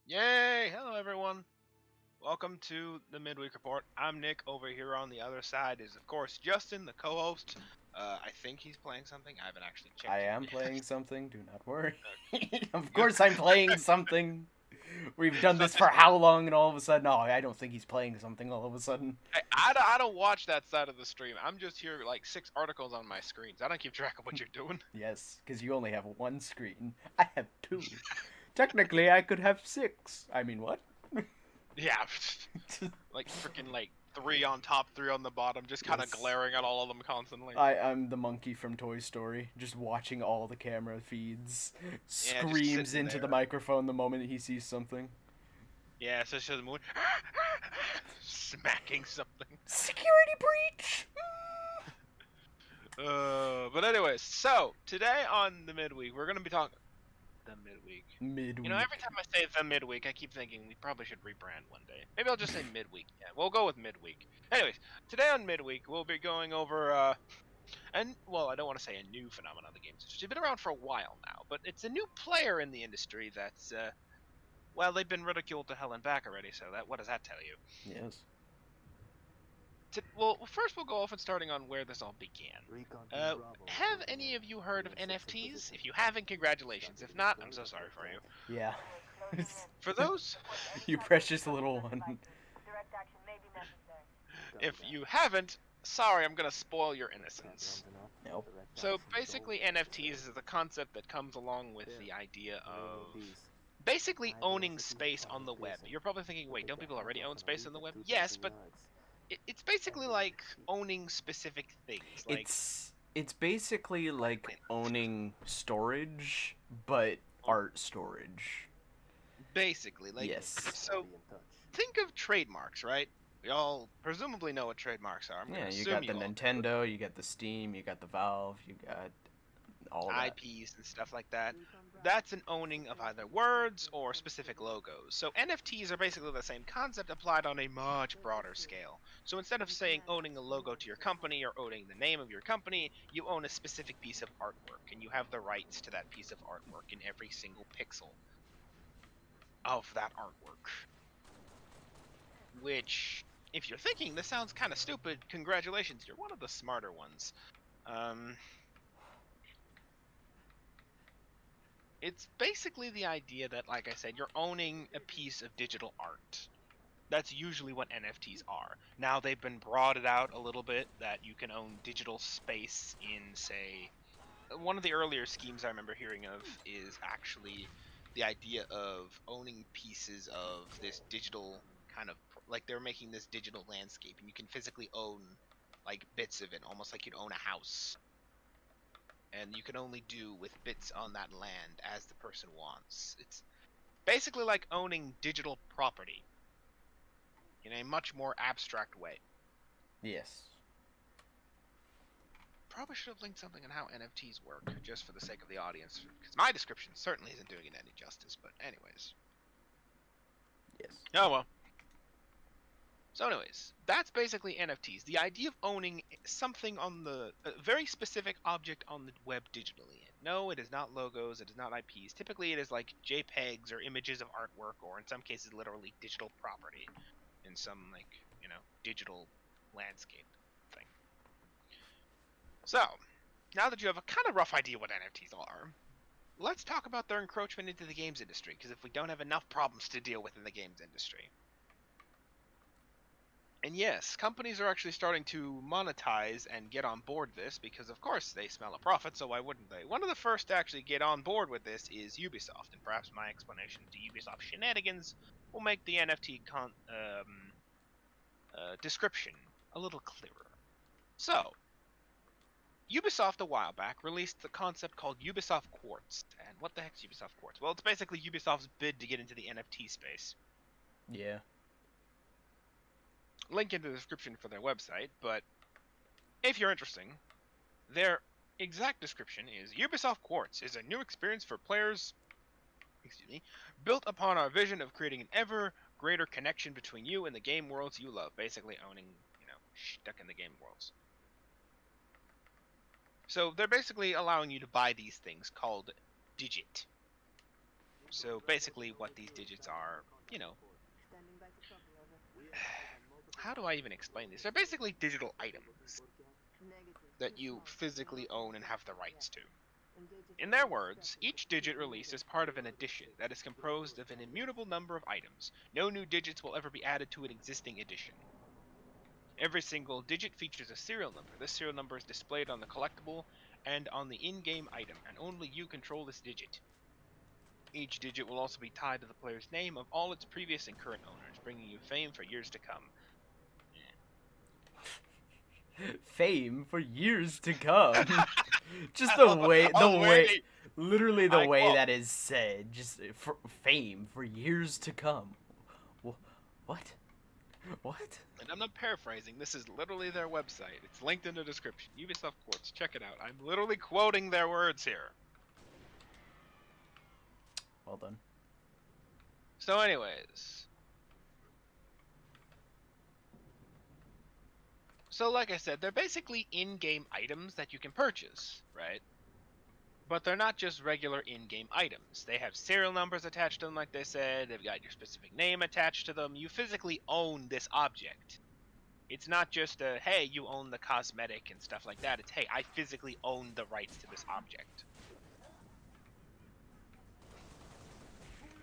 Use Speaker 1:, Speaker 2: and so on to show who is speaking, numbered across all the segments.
Speaker 1: Yay! Hello, everyone. Welcome to the Midweek Report. I'm Nick. Over here on the other side is, of course, Justin, the co-host. I think he's playing something. I haven't actually
Speaker 2: I
Speaker 1: checked in
Speaker 2: am
Speaker 1: yet.
Speaker 2: playing something, do not worry. Of
Speaker 1: Good.
Speaker 2: course I'm playing something. We've done this for how long and all of a sudden, oh, I don't think he's playing something all of a sudden.
Speaker 1: I don't watch that side of the stream. I'm just here like 6 articles on my screens. I don't keep track of what you're doing.
Speaker 2: Yes, because you only have one screen. I have two. Technically, I could have six. I mean, what?
Speaker 1: Yeah, like freaking like 3 on top, 3 on the bottom, just kind of
Speaker 2: Yes.
Speaker 1: glaring at all of them constantly.
Speaker 2: I'm the monkey from Toy Story, just watching all the camera feeds.
Speaker 1: Yeah, just
Speaker 2: Screams
Speaker 1: sitting
Speaker 2: into the
Speaker 1: there.
Speaker 2: microphone the moment he sees something.
Speaker 1: Yeah, so it's just moving, smacking something.
Speaker 2: Security breach!
Speaker 1: But anyways, so today on the midweek, we're gonna be talking the midweek.
Speaker 2: Midweek.
Speaker 1: Every time I say the midweek, I keep thinking we probably should rebrand one day. Maybe I'll just say midweek. Yeah, we'll go with midweek. Anyways, today on midweek, we'll be going over and well, I don't want to say a new phenomenon of the games industry. It's been around for a while now, but it's a new player in the industry that's well, they've been ridiculed to hell and back already. So that what does that tell you?
Speaker 2: Yes.
Speaker 1: Well, first we'll go off and starting on where this all began. Have any of you heard of NFTs? If you haven't, congratulations. If not, I'm so sorry for you.
Speaker 2: Yeah.
Speaker 1: For those,
Speaker 2: You precious little one.
Speaker 1: if you haven't, sorry, I'm gonna spoil your innocence.
Speaker 2: Nope.
Speaker 1: So basically, NFTs is the concept that comes along with the idea of basically owning space on the web. You're probably thinking, wait, don't people already own space on the web? Yes, but it's basically like owning specific things. Like
Speaker 2: It's basically like owning storage, but art storage.
Speaker 1: basically, like
Speaker 2: Yes.
Speaker 1: so. Think of trademarks, right? We all presumably know what trademarks are. I'm
Speaker 2: Yeah,
Speaker 1: gonna
Speaker 2: you
Speaker 1: assume
Speaker 2: got the
Speaker 1: you all
Speaker 2: Nintendo, you got the Steam, you got the Valve, you got all that.
Speaker 1: IPs and stuff like that. That's an owning of either words or specific logos. So NFTs are basically the same concept applied on a much broader scale. So instead of saying owning a logo to your company or owning the name of your company, you own a specific piece of artwork and you have the rights to that piece of artwork in every single pixel of that artwork. Which, if you're thinking this sounds kind of stupid, congratulations, you're one of the smarter ones. It's basically the idea that, like I said, you're owning a piece of digital art. That's usually what NFTs are. Now they've been broadened out a little bit that you can own digital space in, say, one of the earlier schemes I remember hearing of is actually the idea of owning pieces of this digital kind of like they're making this digital landscape and you can physically own like bits of it, almost like you'd own a house. And you can only do with bits on that land as the person wants. It's basically like owning digital property in a much more abstract way.
Speaker 2: Yes.
Speaker 1: Probably should have linked something on how NFTs work, just for the sake of the audience, because my description certainly isn't doing it any justice, but anyways.
Speaker 2: Yes.
Speaker 1: Oh well. So anyways, that's basically NFTs. The idea of owning something on the a very specific object on the web digitally. No, it is not logos, it is not IPs. Typically it is like JPEGs or images of artwork, or in some cases literally digital property in some digital landscape thing. So, now that you have a kind of rough idea what NFTs are, let's talk about their encroachment into the games industry, because if we don't have enough problems to deal with in the games industry. And yes, companies are actually starting to monetize and get on board this because, of course, they smell a profit, so why wouldn't they? One of the first to actually get on board with this is Ubisoft, and perhaps my explanation to Ubisoft shenanigans will make the NFT description a little clearer. So, Ubisoft a while back released the concept called Ubisoft Quartz. And what the heck's Ubisoft Quartz? Well, it's basically Ubisoft's bid to get into the NFT space.
Speaker 2: Yeah.
Speaker 1: Link in the description for their website, but if you're interested, their exact description is Ubisoft Quartz is a new experience for players, built upon our vision of creating an ever greater connection between you and the game worlds you love, basically owning, stuck in the game worlds. So they're basically allowing you to buy these things called Digit. So basically what these digits are, you know, how do I even explain this? They're basically digital items that you physically own and have the rights to. In their words, each digit released is part of an edition that is composed of an immutable number of items. No new digits will ever be added to an existing edition. Every single digit features a serial number. This serial number is displayed on the collectible and on the in-game item, and only you control this digit. Each digit will also be tied to the player's name of all its previous and current owners, bringing you fame for years to come.
Speaker 2: Fame for years to come. Just
Speaker 1: I was waiting.
Speaker 2: literally the
Speaker 1: I
Speaker 2: way
Speaker 1: quote.
Speaker 2: that is said. Just for fame for years to come. What? What?
Speaker 1: And I'm not paraphrasing. This is literally their website. It's linked in the description. Ubisoft Quartz. Check it out. I'm literally quoting their words here.
Speaker 2: Well done.
Speaker 1: So, anyways. So, like I said, they're basically in-game items that you can purchase, right? But they're not just regular in-game items. They have serial numbers attached to them, like they said. They've got your specific name attached to them. You physically own this object. It's not just a, hey, you own the cosmetic and stuff like that. It's, hey, I physically own the rights to this object.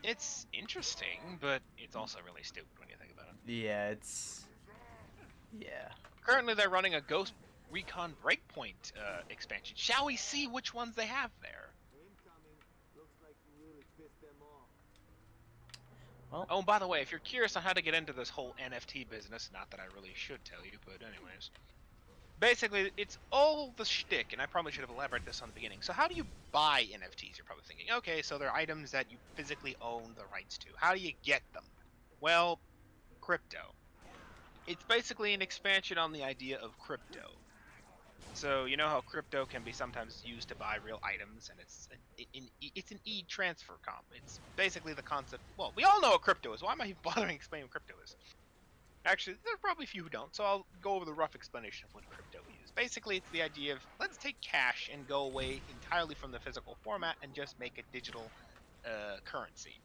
Speaker 1: It's interesting, but it's also really stupid when you think about it.
Speaker 2: Yeah, it's... Yeah.
Speaker 1: Currently, they're running a Ghost Recon Breakpoint expansion. Shall we see which ones they have there?
Speaker 2: Well,
Speaker 1: Oh, and by the way, if you're curious on how to get into this whole NFT business, not that I really should tell you, but anyways. Basically, it's all the shtick, and I probably should have elaborated this on the beginning. So how do you buy NFTs? You're probably thinking, okay, so they're items that you physically own the rights to. How do you get them? Well, crypto. It's basically an expansion on the idea of crypto. So you know how crypto can be sometimes used to buy real items, and it's an e-transfer comp. It's basically the concept. Well, we all know what crypto is. Why am I even bothering explaining what crypto is? Actually, there are probably a few who don't, so I'll go over the rough explanation of what crypto is. Basically, it's the idea of let's take cash and go away entirely from the physical format and just make a digital currency.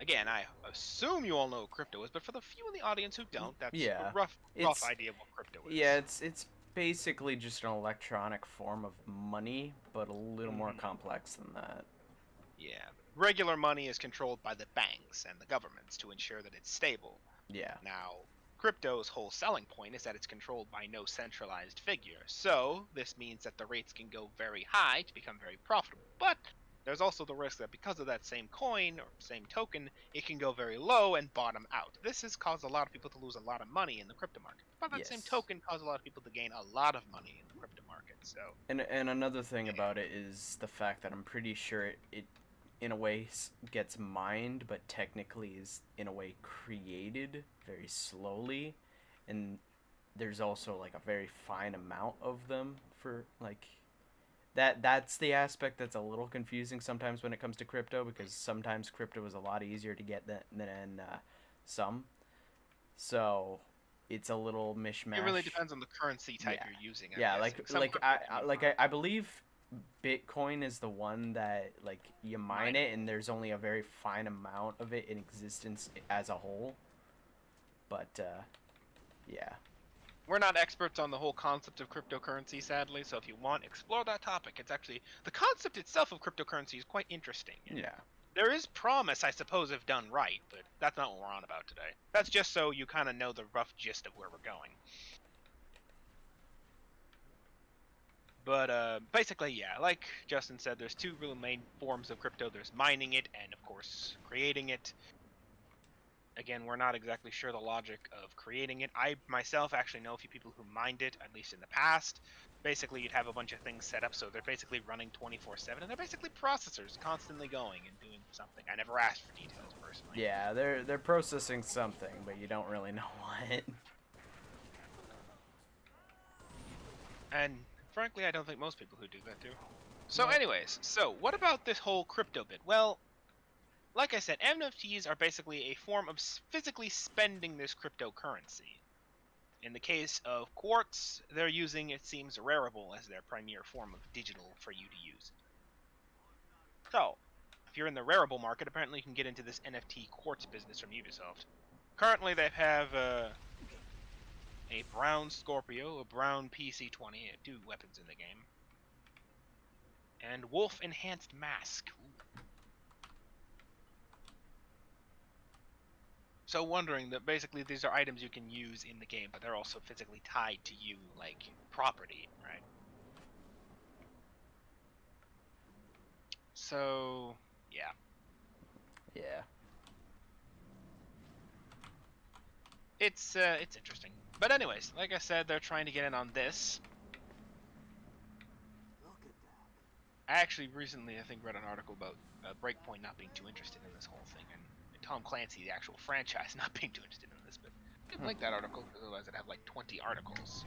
Speaker 1: Again, I assume you all know what crypto is, but for the few in the audience who don't, that's
Speaker 2: yeah.
Speaker 1: a rough idea of what crypto is.
Speaker 2: Yeah, it's basically just an electronic form of money, but a little more complex than that.
Speaker 1: Yeah. Regular money is controlled by the banks and the governments to ensure that it's stable.
Speaker 2: Yeah.
Speaker 1: Now, crypto's whole selling point is that it's controlled by no centralized figure. So, this means that the rates can go very high to become very profitable. But there's also the risk that because of that same coin or same token, it can go very low and bottom out. This has caused a lot of people to lose a lot of money in the crypto market. But that same token caused a lot of people to gain a lot of money in the crypto market. So,
Speaker 2: and another thing about it is the fact that I'm pretty sure it in a way gets mined, but technically is in a way created very slowly, and there's also like a very fine amount of them for like that's the aspect that's a little confusing sometimes when it comes to crypto, because sometimes crypto is a lot easier to get than some, so it's a little mishmash.
Speaker 1: It really depends on the currency type you're using.
Speaker 2: I believe Bitcoin is the one that like you mine it and there's only a very fine amount of it in existence as a whole. But yeah.
Speaker 1: We're not experts on the whole concept of cryptocurrency, sadly, so if you want, explore that topic. It's actually, the concept itself of cryptocurrency is quite interesting.
Speaker 2: Yeah.
Speaker 1: There is promise, I suppose, if done right, but that's not what we're on about today. That's just so you kind of know the rough gist of where we're going. But basically, yeah, like Justin said, there's two real main forms of crypto. There's mining it and, of course, creating it. Again, we're not exactly sure the logic of creating it. I myself actually know a few people who mined it, at least in the past. Basically, you'd have a bunch of things set up, so they're basically running 24/7, and they're basically processors constantly going and doing something. I never asked for details personally.
Speaker 2: Yeah, they're processing something, but you don't really know what.
Speaker 1: And frankly, I don't think most people who do that do. So anyways, so what about this whole crypto bit? Well, like I said, NFTs are basically a form of physically spending this cryptocurrency. In the case of Quartz, they're using, it seems, Rarible as their premier form of digital for you to use. So, if you're in the rareable market, apparently you can get into this NFT quartz business from Ubisoft. Currently, they have a brown Scorpio, a brown PC-20, 2 weapons in the game, and Wolf Enhanced Mask. Ooh. So wondering that basically these are items you can use in the game, but they're also physically tied to you, like property, right? So, yeah.
Speaker 2: Yeah.
Speaker 1: It's interesting. But anyways, like I said, they're trying to get in on this. I actually recently, I think, read an article about Breakpoint not being too interested in this whole thing, and Tom Clancy, the actual franchise, not being too interested in this. But I didn't like that article because otherwise I'd have like 20 articles.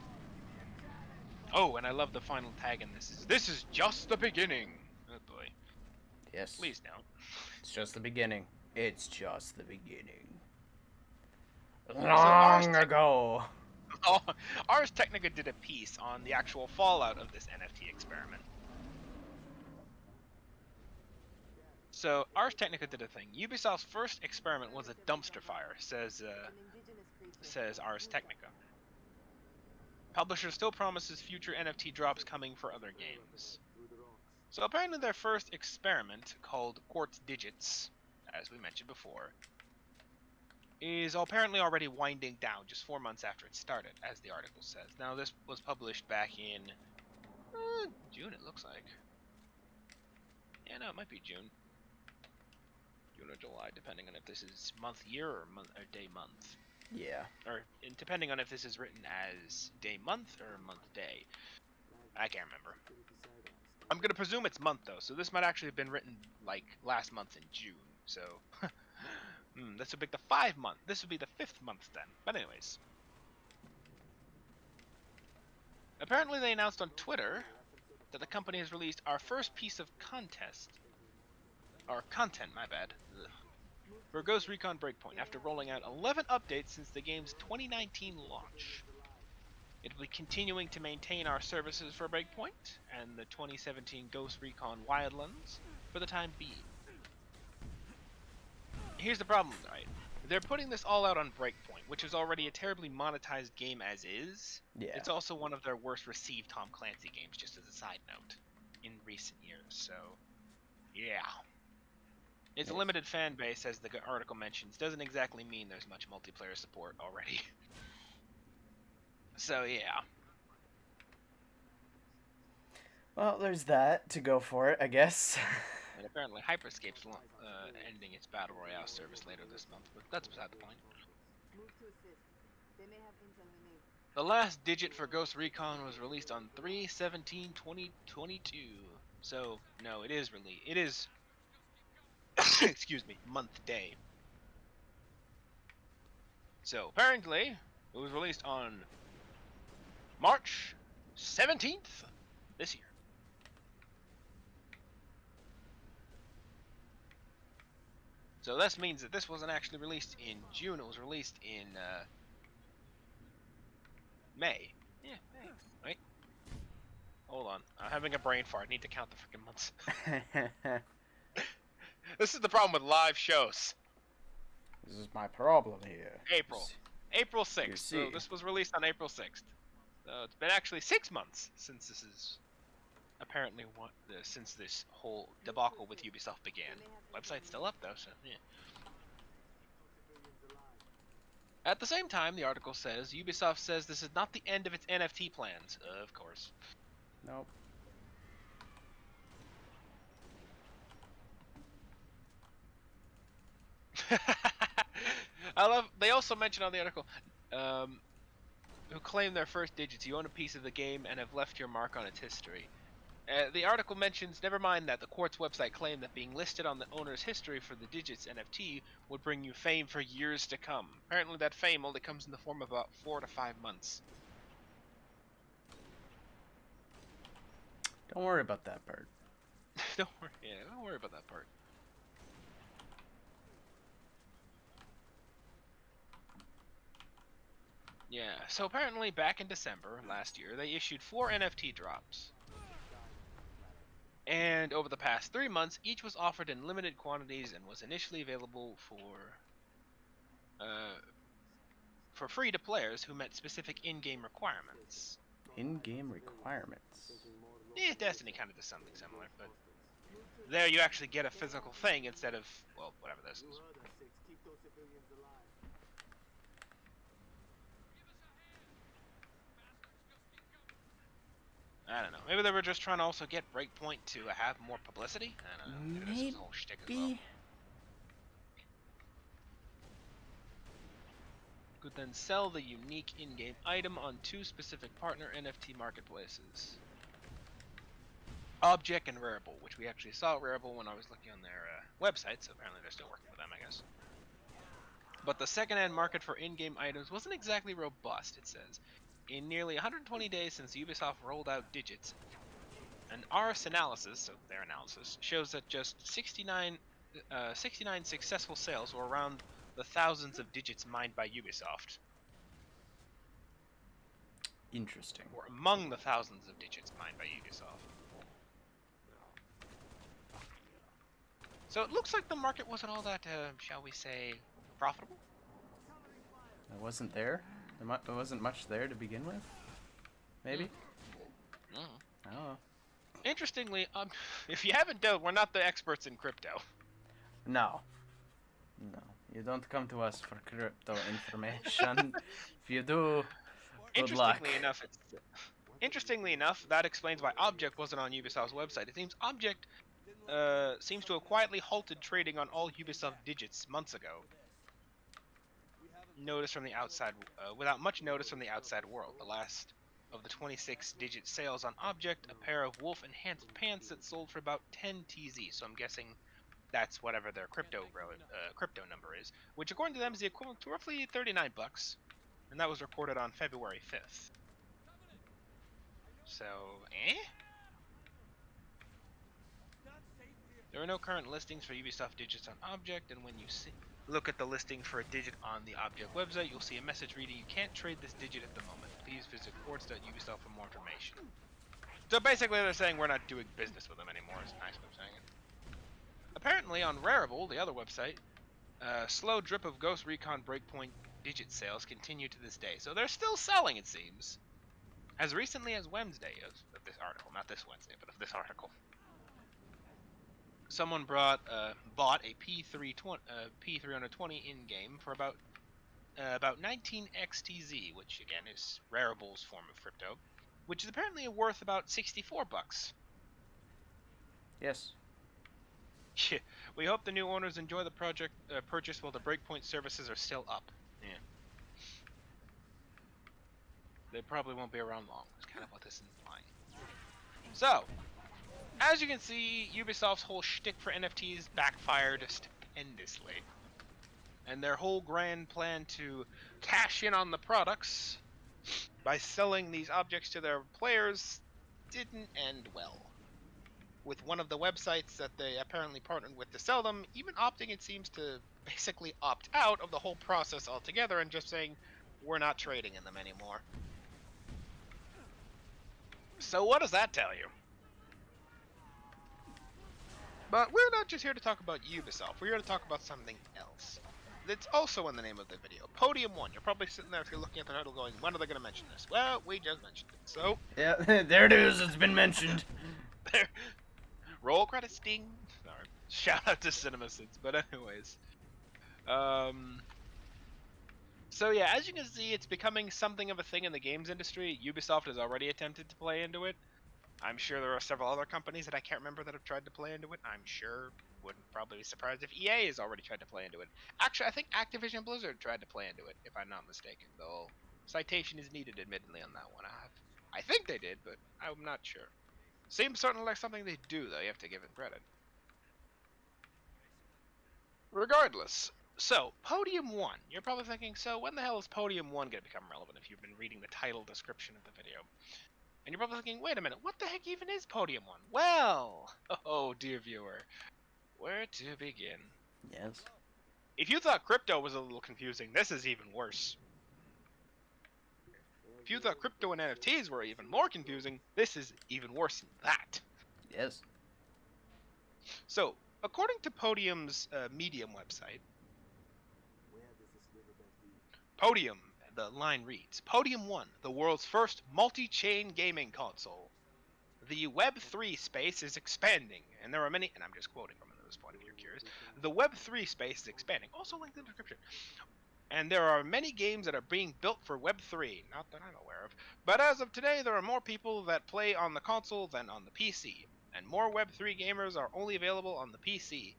Speaker 1: Oh, and I love the final tag in this. This is just the beginning. Oh boy.
Speaker 2: Yes.
Speaker 1: Please don't.
Speaker 2: It's just the beginning. It's just the beginning.
Speaker 1: Ars
Speaker 2: Long ago.
Speaker 1: Ars Technica did a piece on the actual fallout of this NFT experiment. So Ars Technica did a thing. Ubisoft's first experiment was a dumpster fire, says Ars Technica. Publisher still promises future NFT drops coming for other games. So apparently their first experiment, called Quartz Digits, as we mentioned before, is apparently already winding down just 4 months after it started, as the article says. Now this was published back in June, it looks like. Yeah, no, it might be June. June or July, depending on if this is month year or month or day month.
Speaker 2: Yeah.
Speaker 1: Or depending on if this is written as day month or month day. I can't remember. I'm gonna presume it's month though, so this might actually have been written like last month in June. So this would be the 5 month. This would be the 5th month then. But anyways, apparently they announced on Twitter that the company has released our first piece of content, my bad, for Ghost Recon Breakpoint after rolling out 11 updates since the game's 2019 launch. It will be continuing to maintain our services for Breakpoint and the 2017 Ghost Recon Wildlands for the time being. Here's the problem, right? They're putting this all out on Breakpoint, which is already a terribly monetized game as is.
Speaker 2: Yeah.
Speaker 1: It's also one of their worst received Tom Clancy games, just as a side note, in recent years. So, yeah. Its limited fan base, as the article mentions, doesn't exactly mean there's much multiplayer support already. So, yeah.
Speaker 2: Well, there's that to go for it, I guess.
Speaker 1: And apparently Hyperscape's ending its Battle Royale service later this month, but that's beside the point. The last digit for Ghost Recon was released on 3/17/2022. So, no, it is released. It is, excuse me, month day. So, apparently, it was released on March 17th this year. So this means that this wasn't actually released in June, it was released in May. Yeah, May, right? Hold on, I'm having a brain fart, I need to count the freaking months. This is the problem with live shows.
Speaker 2: This is my problem here.
Speaker 1: April 6th, so this was released on April 6th. So it's been actually 6 months since this is apparently since this whole debacle with Ubisoft began. Website's still up though, so yeah. At the same time, the article says Ubisoft says this is not the end of its NFT plans. Of course.
Speaker 2: Nope.
Speaker 1: They also mention on the article, who claim their first digits. You own a piece of the game and have left your mark on its history. The article mentions, never mind that the Quartz website claimed that being listed on the owner's history for the Digits NFT would bring you fame for years to come. Apparently that fame only comes in the form of about 4 to 5 months.
Speaker 2: Don't worry about that part.
Speaker 1: Don't worry about that part. Yeah, so apparently back in December last year, they issued 4 NFT drops. And over the past 3 months, each was offered in limited quantities and was initially available for free to players who met specific in-game requirements.
Speaker 2: In-game requirements.
Speaker 1: Yeah, Destiny kind of does something similar, but there you actually get a physical thing instead of, well, whatever this is. I don't know. Maybe they were just trying to also get Breakpoint to have more publicity? I don't know. Maybe this was a whole shtick as well. Could then sell the unique in-game item on 2 specific partner NFT marketplaces. Object and Rarible, which we actually saw at Rarible when I was looking on their website, so apparently they're still working with them, I guess. But the second-hand market for in-game items wasn't exactly robust, it says. In nearly 120 days since Ubisoft rolled out digits, an RS analysis, so their analysis, shows that just 69 successful sales were around the thousands of digits mined by Ubisoft.
Speaker 2: Interesting.
Speaker 1: Or among the thousands of digits mined by Ubisoft. So it looks like the market wasn't all that, shall we say, profitable.
Speaker 2: It wasn't there? There wasn't much there to begin with? Maybe?
Speaker 1: Mm.
Speaker 2: I don't know.
Speaker 1: Interestingly, if you haven't known, we're not the experts in crypto.
Speaker 2: No. No. You don't come to us for crypto information. If you do, good luck.
Speaker 1: Interestingly enough, that explains why Object wasn't on Ubisoft's website. It seems Object seems to have quietly halted trading on all Ubisoft digits months ago. Without much notice from the outside world. The last of the 26 digit sales on Object, a pair of wolf enhanced pants that sold for about 10 TZ. So I'm guessing that's whatever their crypto number is, which according to them is the equivalent to roughly $39, and that was recorded on February 5th. So, There are no current listings for Ubisoft digits on Object, and when you look at the listing for a digit on the Object website, you'll see a message reading, "You can't trade this digit at the moment. Please visit courts.ubisoft for more information." So basically they're saying we're not doing business with them anymore, is a nice way of saying it. Apparently on Rarible, the other website, slow drip of Ghost Recon Breakpoint digit sales continue to this day. So they're still selling, it seems. As recently as Wednesday of this article. Not this Wednesday, but of this article. Someone bought a P320 in-game for about 19 XTZ, which again is Rarible's form of crypto, which is apparently worth about $64.
Speaker 2: Yes.
Speaker 1: Yeah, we hope the new owners enjoy the project purchase while the Breakpoint services are still up. Yeah. They probably won't be around long. That's kind of what this is implying. So, as you can see, Ubisoft's whole shtick for NFTs backfired stupendously. And their whole grand plan to cash in on the products by selling these objects to their players didn't end well. With one of the websites that they apparently partnered with to sell them even opting, it seems, to basically opt out of the whole process altogether and just saying, we're not trading in them anymore. So what does that tell you? But we're not just here to talk about Ubisoft, we're here to talk about something else. It's also in the name of the video. Polium One. You're probably sitting there if you're looking at the title going, when are they going to mention this? Well, we just mentioned it, so...
Speaker 2: Yeah, there it is, it's been mentioned.
Speaker 1: There. Roll credits, ding. Sorry. Shout out to CinemaSins, but anyways. So yeah, as you can see, it's becoming something of a thing in the games industry. Ubisoft has already attempted to play into it. I'm sure there are several other companies that I can't remember that have tried to play into it. I'm sure, wouldn't probably be surprised if EA has already tried to play into it. Actually, I think Activision Blizzard tried to play into it, if I'm not mistaken, though citation is needed, admittedly, on that one. I think they did, but I'm not sure. Seems certainly like something they do, though. You have to give it credit. Regardless, so, Polium One. You're probably thinking, so when the hell is Polium One going to become relevant if you've been reading the title description of the video? And you're probably thinking, wait a minute, what the heck even is Polium One? Well, oh dear viewer, where to begin?
Speaker 2: Yes.
Speaker 1: If you thought crypto was a little confusing, this is even worse. If you thought crypto and NFTs were even more confusing, this is even worse than that.
Speaker 2: Yes.
Speaker 1: So, according to Podium's Medium website, Podium, the line reads, Podium One, the world's first multi-chain gaming console. The Web3 space is expanding, and there are many, and I'm just quoting from this point if you're curious. The Web3 space is expanding, also linked in the description. And there are many games that are being built for Web3, not that I'm aware of. But as of today, there are more people that play on the console than on the PC. And more Web3 gamers are only available on the PC.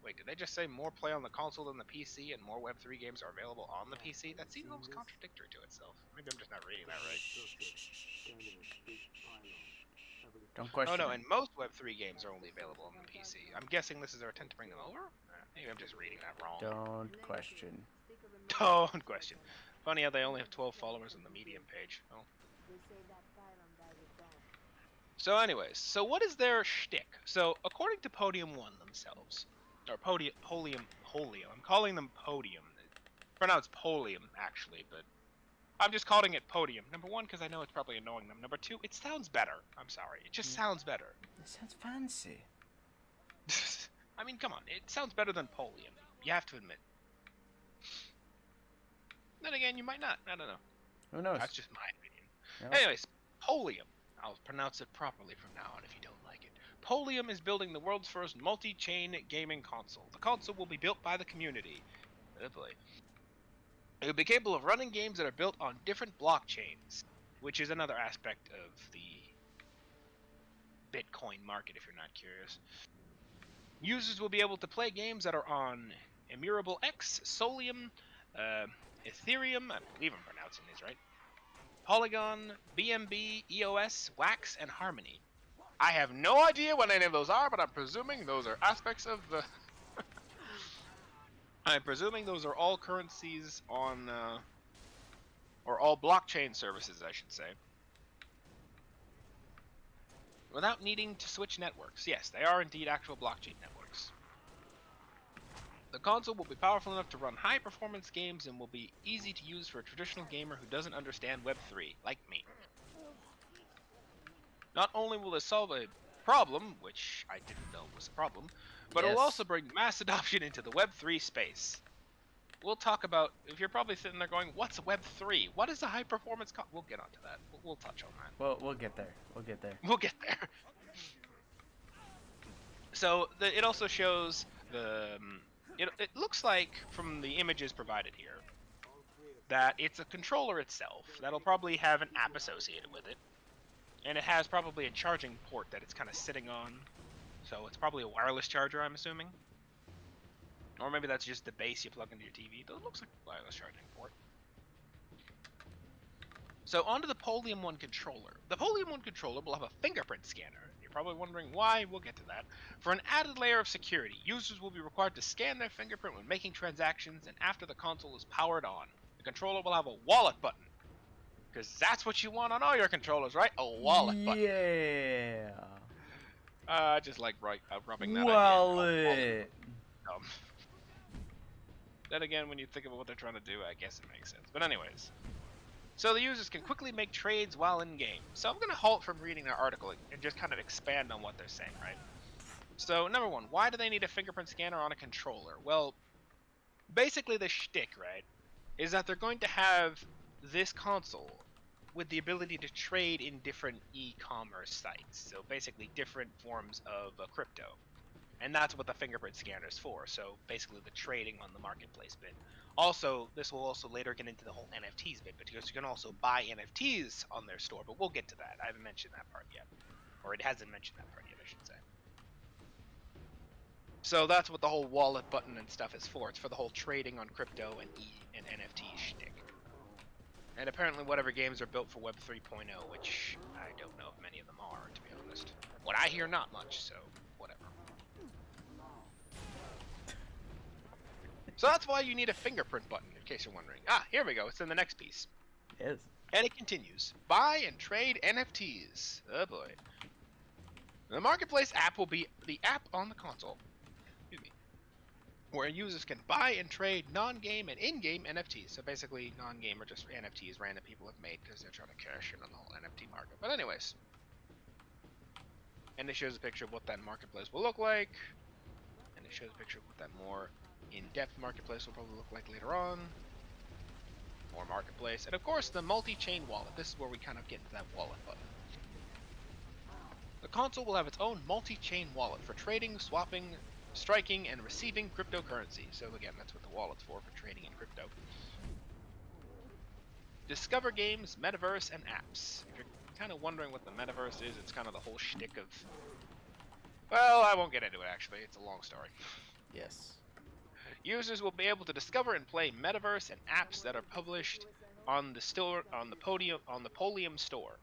Speaker 1: Wait, did they just say more play on the console than the PC and more Web3 games are available on the PC? That seems almost contradictory to itself. Maybe I'm just not reading that right.
Speaker 2: Don't
Speaker 1: Oh
Speaker 2: question
Speaker 1: no,
Speaker 2: it.
Speaker 1: and most Web3 games are only available on the PC. I'm guessing this is their attempt to bring them over? Maybe I'm just reading that wrong.
Speaker 2: Don't question.
Speaker 1: Don't question. Funny how they only have 12 followers on the Medium page. Oh. So anyways, so what is their shtick? So according to Podium One themselves, or Polium, I'm calling them Podium. Pronounced Polium actually, but I'm just calling it Podium. Number one, because I know it's probably annoying them. Number two, it sounds better. I'm sorry, it just sounds better.
Speaker 2: It sounds fancy.
Speaker 1: I mean, come on, it sounds better than Polium. You have to admit. Then again, you might not. I don't know.
Speaker 2: Who knows?
Speaker 1: That's just my opinion.
Speaker 2: Yep.
Speaker 1: Anyways, Polium. I'll pronounce it properly from now on if you don't like it. Polium is building the world's first multi-chain gaming console. The console will be built by the community. Oh boy. It will be capable of running games that are built on different blockchains, which is another aspect of the Bitcoin market if you're not curious. Users will be able to play games that are on Immutable X, Solium, Ethereum, I believe I'm pronouncing these right, Polygon, BNB, EOS, Wax, and Harmony. I have no idea what any of those are, but I'm presuming those are aspects of the... I'm presuming those are all currencies on, or all blockchain services, I should say. Without needing to switch networks. Yes, they are indeed actual blockchain networks. The console will be powerful enough to run high-performance games and will be easy to use for a traditional gamer who doesn't understand Web3, like me. Not only will this solve a problem, which I didn't know was a problem, but it will also bring mass adoption into the Web3 space. We'll talk about, if you're probably sitting there going, what's Web3? What is a high-performance We'll get onto that. We'll touch on that.
Speaker 2: We'll get there. We'll get there.
Speaker 1: We'll get there. So, it also shows the... It looks like, from the images provided here, that it's a controller itself that'll probably have an app associated with it. And it has probably a charging port that it's kind of sitting on. So it's probably a wireless charger, I'm assuming. Or maybe that's just the base you plug into your TV. It looks like a wireless charging port. So onto the Polium One controller. The Polium One controller will have a fingerprint scanner. You're probably wondering why. We'll get to that. For an added layer of security, users will be required to scan their fingerprint when making transactions, and after the console is powered on. The controller will have a wallet button. Because that's what you want on all your controllers, right? A wallet button.
Speaker 2: Yeah.
Speaker 1: I just like rubbing that
Speaker 2: Wallet.
Speaker 1: Then again, when you think about what they're trying to do, I guess it makes sense. But anyways. So the users can quickly make trades while in-game. So I'm going to halt from reading their article and just kind of expand on what they're saying, right? So, number one, why do they need a fingerprint scanner on a controller? Well, basically the shtick, right, is that they're going to have this console with the ability to trade in different e-commerce sites. So basically different forms of crypto. And that's what the fingerprint scanner is for. So basically the trading on the marketplace bit. Also, this will also later get into the whole NFTs bit, because you can also buy NFTs on their store, but we'll get to that. I haven't mentioned that part yet. Or it hasn't mentioned that part yet, I should say. So that's what the whole wallet button and stuff is for. It's for the whole trading on crypto and NFT shtick. And apparently whatever games are built for Web 3.0, which I don't know if many of them are, to be honest. What I hear, not much, so whatever. So that's why you need a fingerprint button, in case you're wondering. Ah, here we go. It's in the next piece.
Speaker 2: Yes.
Speaker 1: And it continues. Buy and trade NFTs. Oh boy. The marketplace app will be the app on the console, where users can buy and trade non-game and in-game NFTs. So basically, non-game are just NFTs random people have made because they're trying to cash in on the whole NFT market. But anyways. And it shows a picture of what that marketplace will look like. And it shows a picture of what that more in-depth marketplace will probably look like later on. More marketplace. And of course, the multi-chain wallet. This is where we kind of get into that wallet button. The console will have its own multi-chain wallet for trading, swapping, striking, and receiving cryptocurrency. So again, that's what the wallet's for trading in crypto. Discover games, metaverse, and apps. If you're kind of wondering what the metaverse is, it's kind of the whole shtick of... Well, I won't get into it, actually. It's a long story.
Speaker 2: Yes.
Speaker 1: Users will be able to discover and play metaverse and apps that are published on the store, on the Polium store.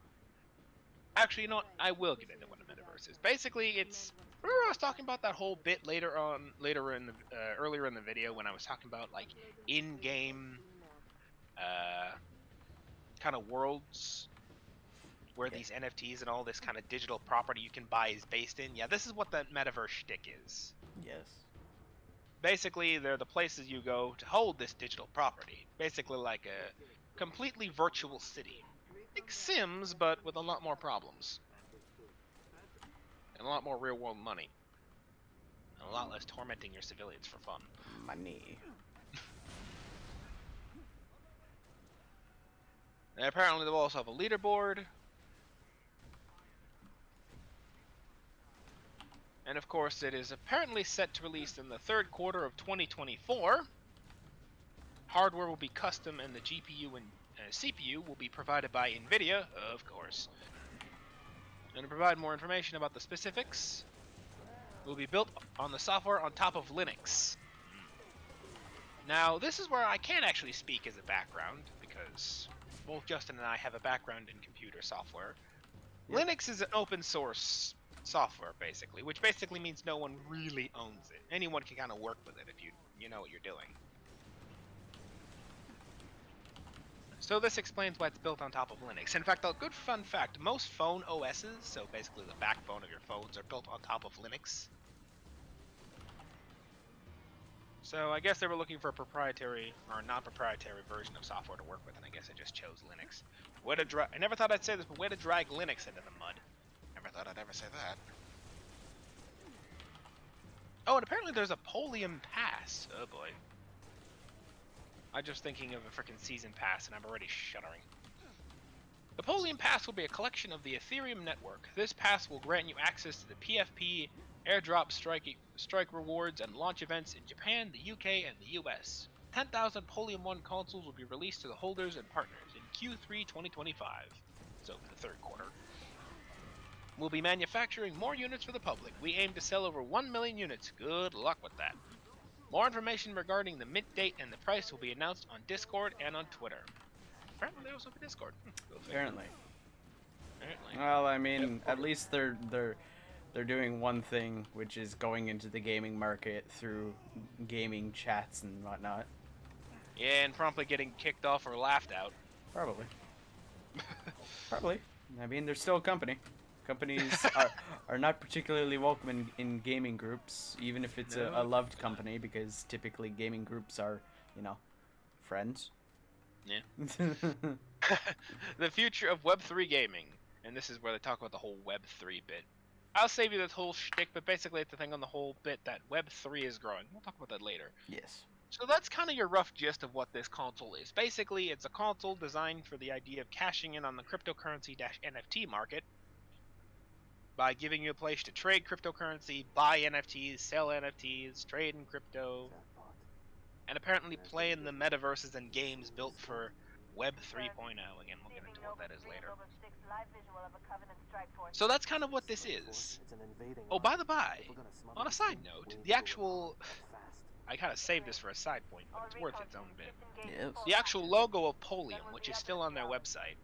Speaker 1: Actually, you know what? I will get into what a metaverse is. Basically, it's... Remember I was talking about that whole bit earlier in the video when I was talking about like in-game kind of worlds where these NFTs and all this kind of digital property you can buy is based in. Yeah, this is what that metaverse shtick is.
Speaker 2: Yes.
Speaker 1: Basically, they're the places you go to hold this digital property. Basically like a completely virtual city. Like Sims, but with a lot more problems. And a lot more real-world money. And a lot less tormenting your civilians for fun.
Speaker 2: Money.
Speaker 1: And apparently they'll also have a leaderboard. And of course, it is apparently set to release in the third quarter of 2024. Hardware will be custom, and the GPU and CPU will be provided by NVIDIA, of course. And to provide more information about the specifics, it will be built on the software on top of Linux. Now, this is where I can actually speak as a background, because both Justin and I have a background in computer software. Yep. Linux is an open source software, basically, which basically means no one really owns it. Anyone can kind of work with it if you know what you're doing. So this explains why it's built on top of Linux. In fact, a good fun fact, most phone OSs, so basically the backbone of your phones, are built on top of Linux. So I guess they were looking for a proprietary or non-proprietary version of software to work with, and I guess I just chose Linux. I never thought I'd say this, but way to drag Linux into the mud. Never thought I'd ever say that. Oh, and apparently there's a Polium Pass. Oh boy. I'm just thinking of a freaking season pass, and I'm already shuddering. The Polium Pass will be a collection of the Ethereum network. This pass will grant you access to the PFP, airdrop strike rewards, and launch events in Japan, the UK, and the US. 10,000 Polium One consoles will be released to the holders and partners in Q3 2025, so the third quarter. We'll be manufacturing more units for the public. We aim to sell over 1 million units. Good luck with that. More information regarding the mint date and the price will be announced on Discord and on Twitter. Apparently they also have a Discord.
Speaker 2: Apparently. Well, I mean, at least they're doing one thing, which is going into the gaming market through gaming chats and whatnot.
Speaker 1: Yeah, and promptly getting kicked off or laughed out.
Speaker 2: Probably. Probably. I mean, they're still a company. Companies are not particularly welcome in gaming groups, even if it's a loved company, because typically gaming groups are, you know, friends.
Speaker 1: Yeah. The future of Web3 gaming. And this is where they talk about the whole Web3 bit. I'll save you this whole shtick, but basically it's the thing on the whole bit that Web3 is growing. We'll talk about that later.
Speaker 2: Yes.
Speaker 1: So that's kind of your rough gist of what this console is. Basically, it's a console designed for the idea of cashing in on the cryptocurrency-NFT market by giving you a place to trade cryptocurrency, buy NFTs, sell NFTs, trade in crypto, and apparently play in the metaverses and games built for Web 3.0. Again, we'll get into what that is later. So that's kind of what this is. Oh, by the by, on a side note, the actual... I kind of saved this for a side point, but it's worth its own bit.
Speaker 2: Yes.
Speaker 1: The actual logo of Polium, which is still on their website,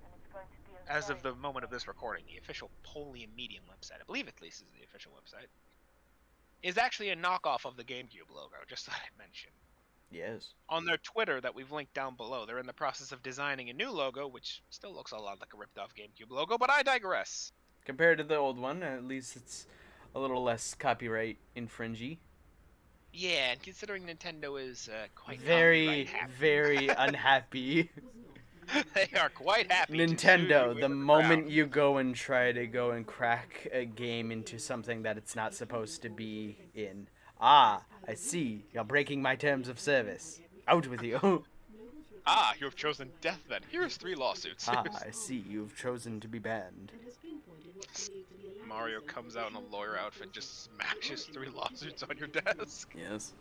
Speaker 1: as of the moment of this recording, the official Polium Medium website, I believe at least is the official website, is actually a knockoff of the GameCube logo, just thought I'd mention.
Speaker 2: Yes.
Speaker 1: On their Twitter that we've linked down below, they're in the process of designing a new logo, which still looks a lot like a ripped-off GameCube logo, but I digress.
Speaker 2: Compared to the old one, at least it's a little less copyright infringy.
Speaker 1: Yeah, and considering Nintendo is quite
Speaker 2: very unhappy.
Speaker 1: They are quite happy to sue you
Speaker 2: Nintendo,
Speaker 1: in
Speaker 2: the
Speaker 1: the
Speaker 2: moment
Speaker 1: ground.
Speaker 2: you go and try to go and crack a game into something that it's not supposed to be in. Ah, I see. You're breaking my terms of service. Out with you.
Speaker 1: Ah, you have chosen death then. Here's 3 lawsuits.
Speaker 2: Ah, I see. You've chosen to be banned.
Speaker 1: Mario comes out in a lawyer outfit, just smashes 3 lawsuits on your desk.
Speaker 2: Yes.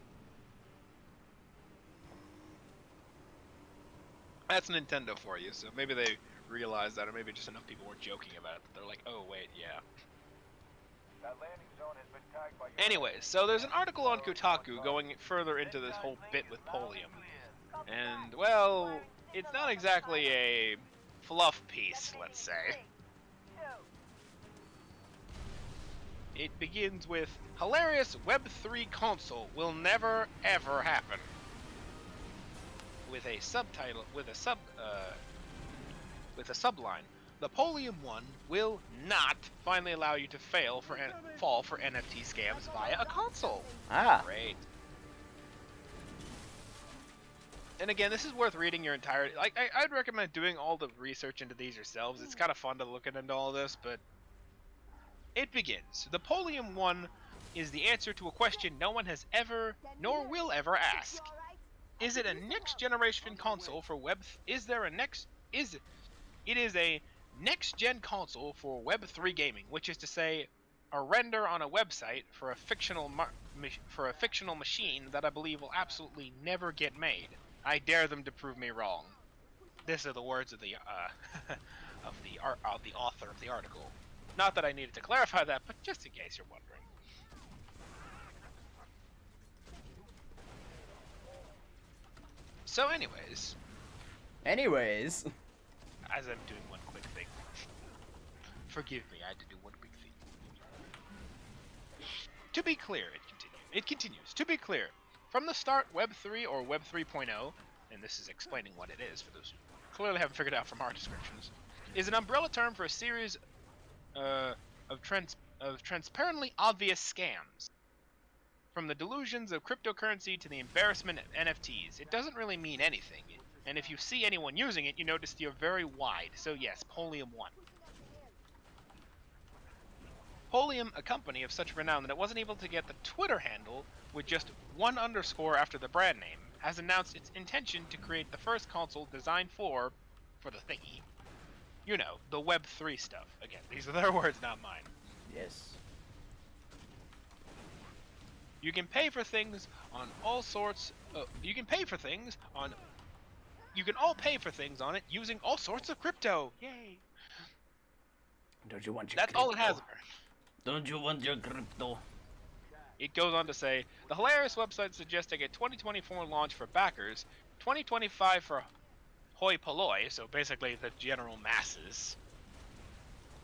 Speaker 1: That's Nintendo for you, so maybe they realized that, or maybe just enough people were joking about it that they're like, oh wait, yeah. Anyways, so there's an article on Kotaku going further into this whole bit with Polium. And, well, it's not exactly a fluff piece, let's say. It begins with, hilarious Web3 console will never ever happen. With a subtitle, with a subline. The Polium One will not finally allow you to fall for NFT scams via a console.
Speaker 2: Ah.
Speaker 1: Great. And again, this is worth reading your entire. Like, I'd recommend doing all the research into these yourselves. It's kind of fun to look into all this, but it begins. The Polium One is the answer to a question no one has ever nor will ever ask. Is it a next generation console for Web? Is there a next? It is a next gen console for Web3 gaming, which is to say, a render on a website for a fictional machine that I believe will absolutely never get made. I dare them to prove me wrong. These are the words of the of the author of the article. Not that I needed to clarify that, but just in case you're wondering. So anyways,
Speaker 2: Anyways.
Speaker 1: as I'm doing one quick thing. Forgive me, I had to do one quick thing. To be clear, it continues. To be clear, from the start, Web3 or Web 3.0, and this is explaining what it is for those who clearly haven't figured out from our descriptions, is an umbrella term for a series of transparently obvious scams. From the delusions of cryptocurrency to the embarrassment of NFTs, it doesn't really mean anything. And if you see anyone using it, you notice you're very wide. So yes, Polium One. Polium, a company of such renown that it wasn't able to get the Twitter handle with just 1 underscore after the brand name, has announced its intention to create the first console designed for the thingy. You know, the Web3 stuff. Again, these are their words, not mine.
Speaker 2: Yes.
Speaker 1: You can pay for things on all sorts. You can pay for things on. You can all pay for things on it using all sorts of crypto. Yay!
Speaker 2: Don't you want your
Speaker 1: That's
Speaker 2: crypto?
Speaker 1: all it has.
Speaker 2: Don't you want your crypto?
Speaker 1: It goes on to say, the hilarious website suggesting a 2024 launch for backers, 2025 for hoi polloi, so basically the general masses,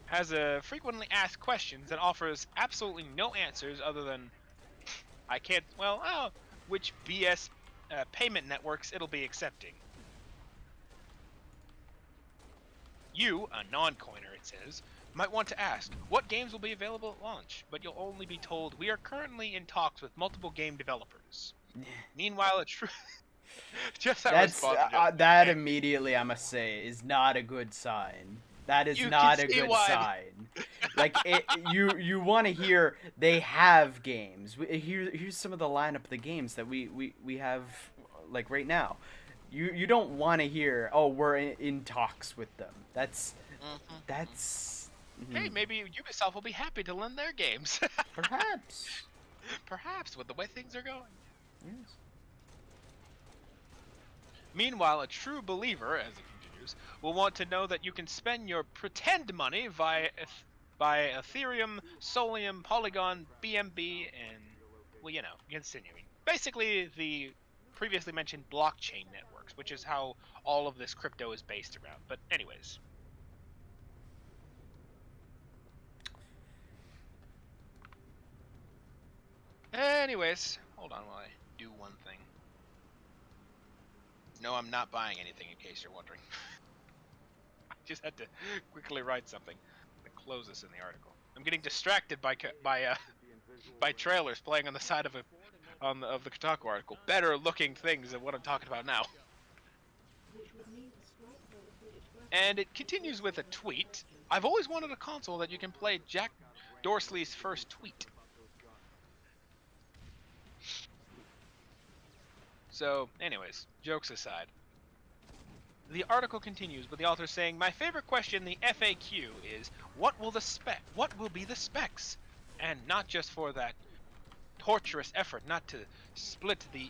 Speaker 1: has a frequently asked questions and offers absolutely no answers other than, I can't, which BS payment networks it'll be accepting. You, a non-coiner it says, might want to ask, what games will be available at launch? But you'll only be told, we are currently in talks with multiple game developers. Meanwhile, it's true. Just that
Speaker 2: That's
Speaker 1: response.
Speaker 2: that immediately, I must say, is not a good sign. That is
Speaker 1: You
Speaker 2: not
Speaker 1: can
Speaker 2: a
Speaker 1: see
Speaker 2: good
Speaker 1: why.
Speaker 2: sign. Like you want to hear they have games. Here's some of the lineup of the games that we have like right now. You don't want to hear, oh, we're in talks with them. That's
Speaker 1: Hey, maybe Ubisoft will be happy to lend their games.
Speaker 2: perhaps.
Speaker 1: Perhaps, with the way things are going.
Speaker 2: Yes.
Speaker 1: Meanwhile, a true believer, as it continues, will want to know that you can spend your pretend money via Ethereum, Solium, Polygon, BNB, and, well, you know, continuing. Basically, the previously mentioned blockchain networks, which is how all of this crypto is based around. But anyways. Hold on while I do one thing. No, I'm not buying anything, in case you're wondering. I just had to quickly write something to close this in the article. I'm getting distracted by trailers playing on the side of the Kotaku article. Better looking things than what I'm talking about now. And it continues with a tweet. I've always wanted a console that you can play Jack Dorsley's first tweet. So, anyways, jokes aside. The article continues with the author saying, "My favorite question in the FAQ is, what will be the specs? And not just for that torturous effort not to split the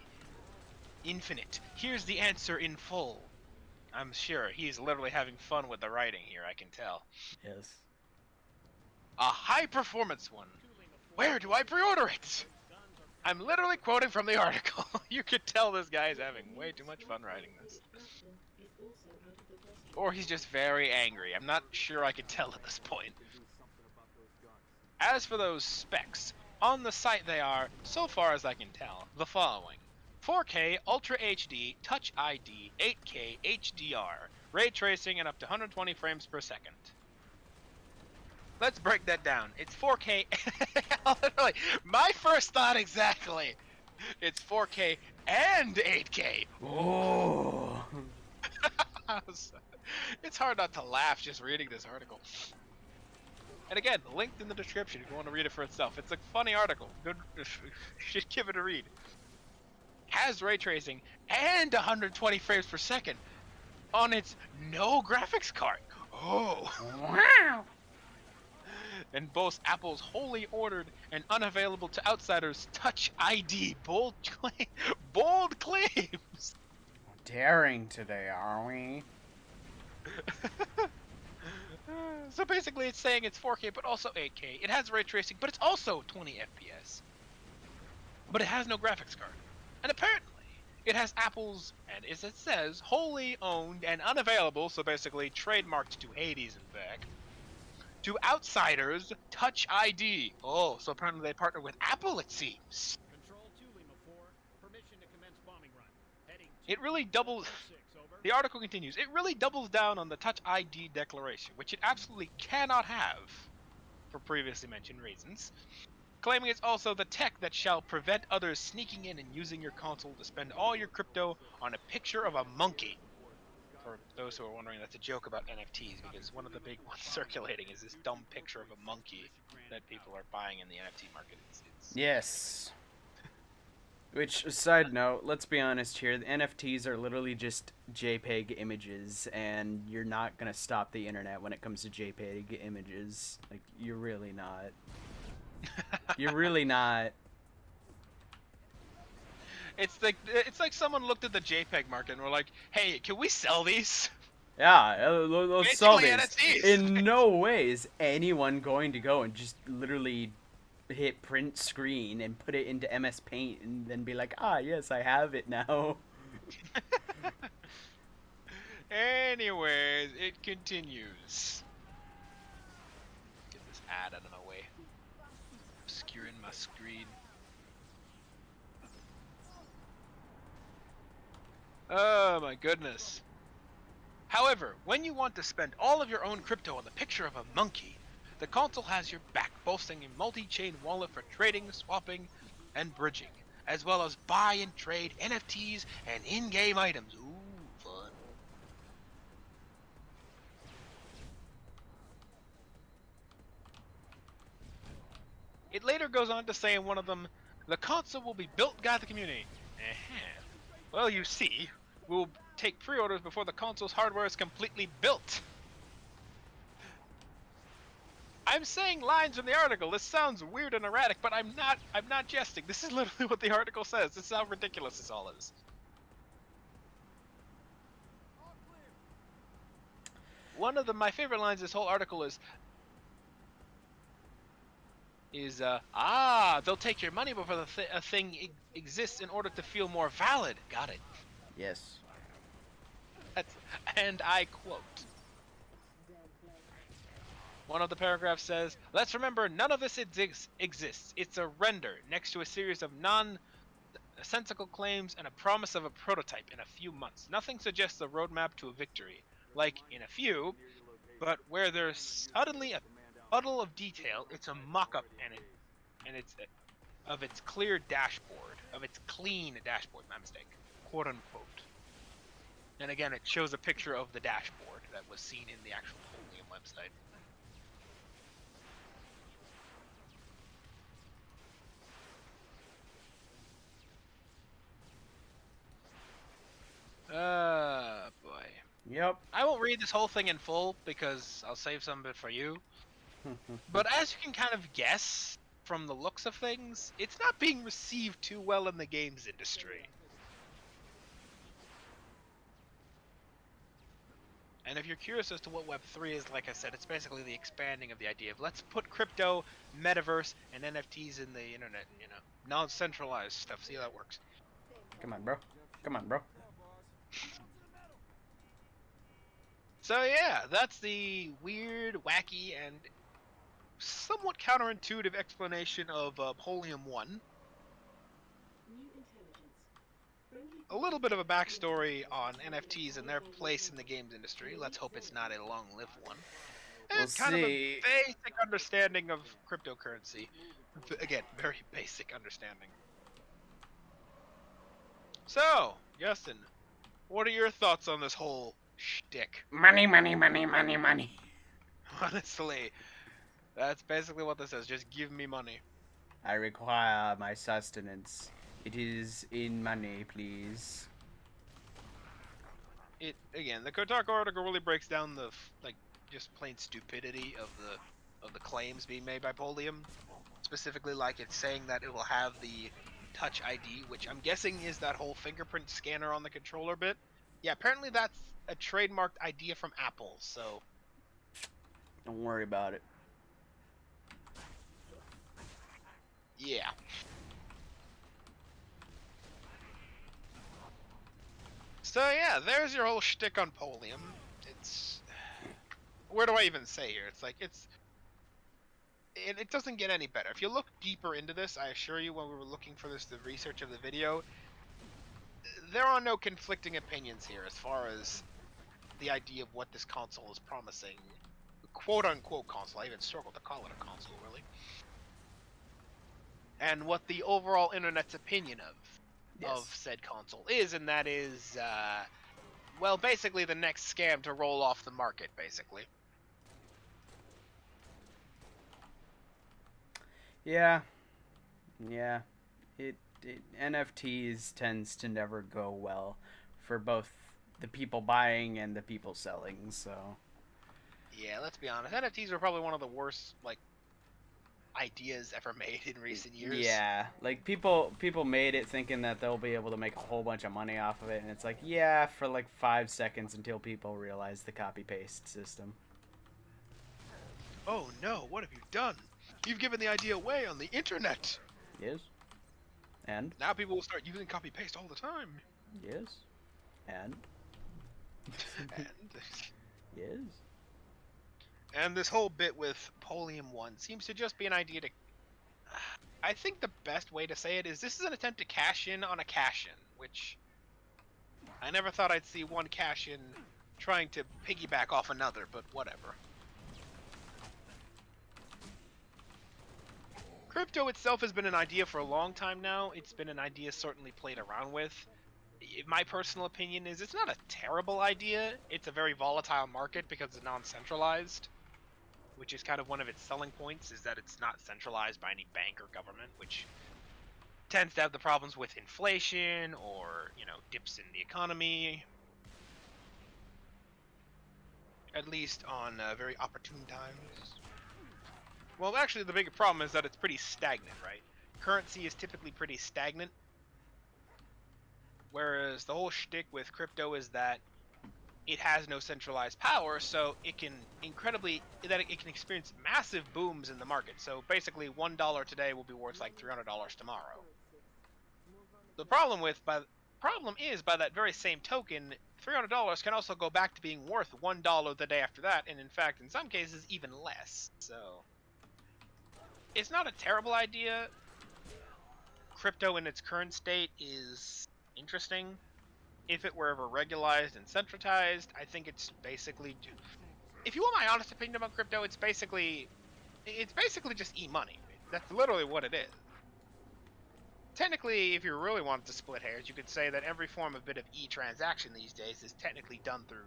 Speaker 1: infinite. Here's the answer in full." I'm sure he's literally having fun with the writing here, I can tell.
Speaker 2: Yes.
Speaker 1: A high-performance one. Where do I pre-order it? I'm literally quoting from the article. You could tell this guy is having way too much fun writing this. Or he's just very angry. I'm not sure I can tell at this point. As for those specs, on the site they are, so far as I can tell, the following. 4K, Ultra HD, Touch ID, 8K, HDR, ray tracing, and up to 120 frames per second. Let's break that down. It's 4K. Literally, my first thought exactly. It's 4K and 8K.
Speaker 2: Oh.
Speaker 1: It's hard not to laugh just reading this article. And again, linked in the description if you want to read it for itself. It's a funny article. Good, you should give it a read. Has ray tracing and 120 frames per second on its no graphics card. Oh.
Speaker 2: Wow.
Speaker 1: And boasts Apple's wholly ordered and unavailable to outsiders Touch ID. Bold claims.
Speaker 2: Daring today, are we?
Speaker 1: So basically it's saying it's 4K but also 8K. It has ray tracing, but it's also 20 FPS. But it has no graphics card. And apparently it has Apple's, and as it says, wholly owned and unavailable, so basically trademarked to Hades and back, to outsiders Touch ID. Oh, so apparently they partner with Apple, it seems.
Speaker 3: Control 2 Lima 4, permission to commence bombing run. Heading
Speaker 1: It really doubles.
Speaker 3: 6, over.
Speaker 1: The article continues. It really doubles down on the Touch ID declaration, which it absolutely cannot have, for previously mentioned reasons, claiming it's also the tech that shall prevent others sneaking in and using your console to spend all your crypto on a picture of a monkey. For those who are wondering, that's a joke about NFTs, because one of the big ones circulating is this dumb picture of a monkey that people are buying in the NFT market. It's
Speaker 2: Yes. Which, side note, let's be honest here, the NFTs are literally just JPEG images, and you're not gonna stop the internet when it comes to JPEG images. Like, you're really not. You're really not.
Speaker 1: It's like someone looked at the JPEG market and were like, "Hey, can we sell these?"
Speaker 2: Yeah, let's sell
Speaker 1: Basically
Speaker 2: this.
Speaker 1: NFTs.
Speaker 2: In no way is anyone going to go and just literally hit print screen and put it into MS Paint and then be like, ah, yes, I have it now.
Speaker 1: Anyways, it continues. Get this ad out of my way. Obscuring my screen. Oh my goodness. However, when you want to spend all of your own crypto on the picture of a monkey, the console has your back, boasting a multi-chain wallet for trading, swapping, and bridging, as well as buy and trade NFTs and in-game items. Ooh, fun. It later goes on to say in one of them, the console will be built by the community. Well, you see, we'll take pre-orders before the console's hardware is completely built. I'm saying lines from the article. This sounds weird and erratic, but I'm not jesting. This is literally what the article says. This is how ridiculous this all is. One of my favorite lines of this whole article is they'll take your money before a thing exists in order to feel more valid. Got it.
Speaker 2: Yes.
Speaker 1: And I quote. One of the paragraphs says, "Let's remember, none of this exists. It's a render next to a series of nonsensical claims and a promise of a prototype in a few months. Nothing suggests a roadmap to a victory, like in a few, but where there's suddenly a puddle of detail, it's a mock-up and it's of its clear dashboard, of its clean dashboard, my mistake, quote unquote." And again, it shows a picture of the dashboard that was seen in the actual Polium website. Boy.
Speaker 2: Yep.
Speaker 1: I won't read this whole thing in full because I'll save some of it for you. But as you can kind of guess from the looks of things, it's not being received too well in the games industry. And if you're curious as to what Web3 is, like I said, it's basically the expanding of the idea of let's put crypto, metaverse, and NFTs in the internet, you know, non-centralized stuff. See how that works.
Speaker 2: Come on, bro. Come on, bro.
Speaker 1: So yeah, that's the weird, wacky, and somewhat counterintuitive explanation of Polium One. A little bit of a backstory on NFTs and their place in the games industry. Let's hope it's not a long-lived one. And
Speaker 2: We'll
Speaker 1: kind of
Speaker 2: see.
Speaker 1: a basic understanding of cryptocurrency. Again, very basic understanding. So, Justin, what are your thoughts on this whole shtick?
Speaker 2: Money, money, money, money, money.
Speaker 1: Honestly, that's basically what this is. Just give me money.
Speaker 2: I require my sustenance. It is in money, please.
Speaker 1: It again, the Kotaku article really breaks down the just plain stupidity of the claims being made by Polium. Specifically, like it's saying that it will have the Touch ID, which I'm guessing is that whole fingerprint scanner on the controller bit. Yeah, apparently that's a trademarked idea from Apple. So
Speaker 2: Don't worry about it.
Speaker 1: yeah. So yeah, there's your whole shtick on Polium. It's where do I even say here? It's like it doesn't get any better. If you look deeper into this, I assure you, when we were looking for the research of the video, there are no conflicting opinions here as far as the idea of what this console is promising. Quote unquote console. I even struggle to call it a console, really. And what the overall internet's opinion of said console is, and that is, well, basically the next scam to roll off the market, basically.
Speaker 2: Yeah. It NFTs tends to never go well for both the people buying and the people selling, so
Speaker 1: Yeah, let's be honest. NFTs were probably one of the worst, ideas ever made in recent years.
Speaker 2: yeah, like people made it thinking that they'll be able to make a whole bunch of money off of it, and it's like, yeah, for like 5 seconds until people realize the copy paste system.
Speaker 1: Oh no, what have you done? You've given the idea away on the internet!
Speaker 2: Yes. And
Speaker 1: Now people will start using copy paste all the time.
Speaker 2: yes. And
Speaker 1: And
Speaker 2: yes.
Speaker 1: and this whole bit with Polium One seems to just be an idea to... I think the best way to say it is this is an attempt to cash in on a cash-in, which I never thought I'd see one cash-in trying to piggyback off another, but whatever. Crypto itself has been an idea for a long time now. It's been an idea certainly played around with. My personal opinion is it's not a terrible idea. It's a very volatile market because it's non-centralized, which is kind of one of its selling points, is that it's not centralized by any bank or government, which tends to have the problems with inflation or, dips in the economy. At least on very opportune times. Well, actually, the bigger problem is that it's pretty stagnant, right? Currency is typically pretty stagnant. Whereas the whole shtick with crypto is that it has no centralized power, so it can experience massive booms in the market. So basically, $1 today will be worth like $300 tomorrow. The problem is by that very same token, $300 can also go back to being worth $1 the day after that, and in fact, in some cases, even less. So it's not a terrible idea. Crypto in its current state is interesting. If it were ever regularized and centralized, I think it's basically... If you want my honest opinion about crypto, it's basically just e-money. That's literally what it is. technically, if you really wanted to split hairs, you could say that every form of bit of e-transaction these days is technically done through.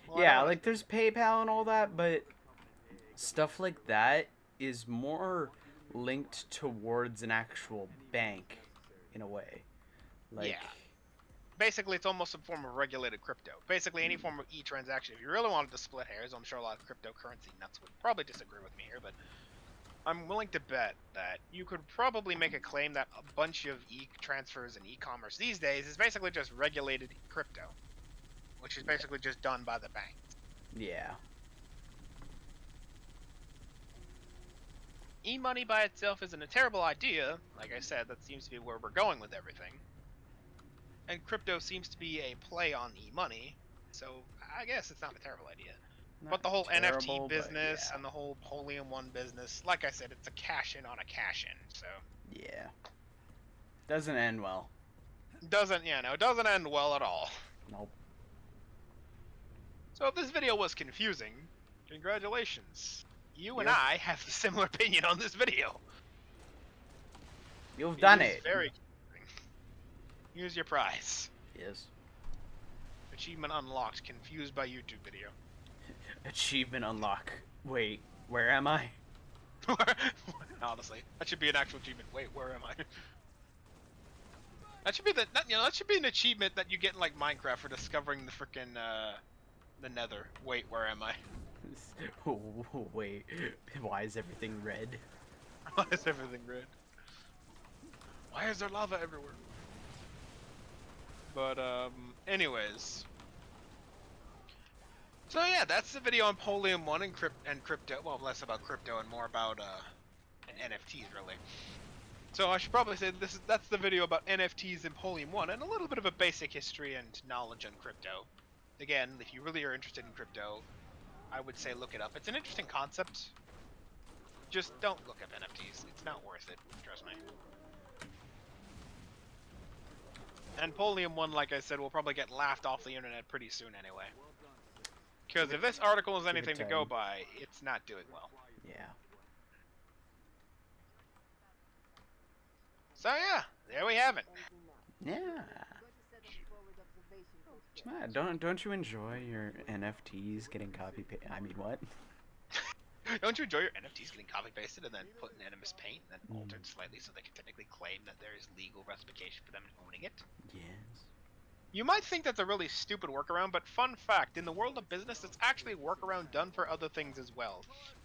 Speaker 1: Well, I don't
Speaker 2: Yeah,
Speaker 1: wanna-
Speaker 2: like there's PayPal and all that, but stuff like that is more linked towards an actual bank in a way. Like,
Speaker 1: Yeah. Basically, it's almost a form of regulated crypto. Basically, any form of e-transaction. If you really wanted to split hairs, I'm sure a lot of cryptocurrency nuts would probably disagree with me here, but I'm willing to bet that you could probably make a claim that a bunch of e-transfers and e-commerce these days is basically just regulated crypto, which is basically just done by the bank.
Speaker 2: yeah.
Speaker 1: E-money by itself isn't a terrible idea. Like I said, that seems to be where we're going with everything. And crypto seems to be a play on e-money, so I guess it's not a terrible idea. But the whole NFT business and the whole Polium One business, like I said, it's a cash-in on a cash-in, so...
Speaker 2: Yeah. Doesn't end well.
Speaker 1: it doesn't end well at all.
Speaker 2: Nope.
Speaker 1: So if this video was confusing, congratulations. You and
Speaker 2: Yep.
Speaker 1: I have a similar opinion on this video.
Speaker 2: You've done
Speaker 1: is
Speaker 2: it.
Speaker 1: Very confusing. Here's your prize.
Speaker 2: Yes.
Speaker 1: Achievement unlocked, confused by YouTube video.
Speaker 2: Achievement unlock. Wait, where am I?
Speaker 1: Honestly, that should be an actual achievement. Wait, where am I? That should be that should be an achievement that you get in like Minecraft for discovering the frickin' the Nether. Wait, where am I?
Speaker 2: Wait, why is everything red?
Speaker 1: Why is everything red? Why is there lava everywhere? But anyways. So yeah, that's the video on Polium One and crypto. Well, less about crypto and more about NFTs really. So I should probably say that's the video about NFTs and Polium One and a little bit of a basic history and knowledge on crypto. Again, if you really are interested in crypto, I would say look it up. It's an interesting concept. Just don't look up NFTs. It's not worth it. Trust me. And Polium One, like I said, will probably get laughed off the internet pretty soon anyway. Because if this article is anything to go by, it's not doing well.
Speaker 2: Yeah.
Speaker 1: So yeah, there we have it.
Speaker 2: Yeah. Don't you enjoy your NFTs getting copy paste? I mean, what?
Speaker 1: Don't you enjoy your NFTs getting copy pasted and then put in Animus Paint and then altered slightly so they can technically claim that there is legal justification for them owning it?
Speaker 2: Yes.
Speaker 1: You might think that's a really stupid workaround, but fun fact, in the world of business, it's actually a workaround done for other things as well.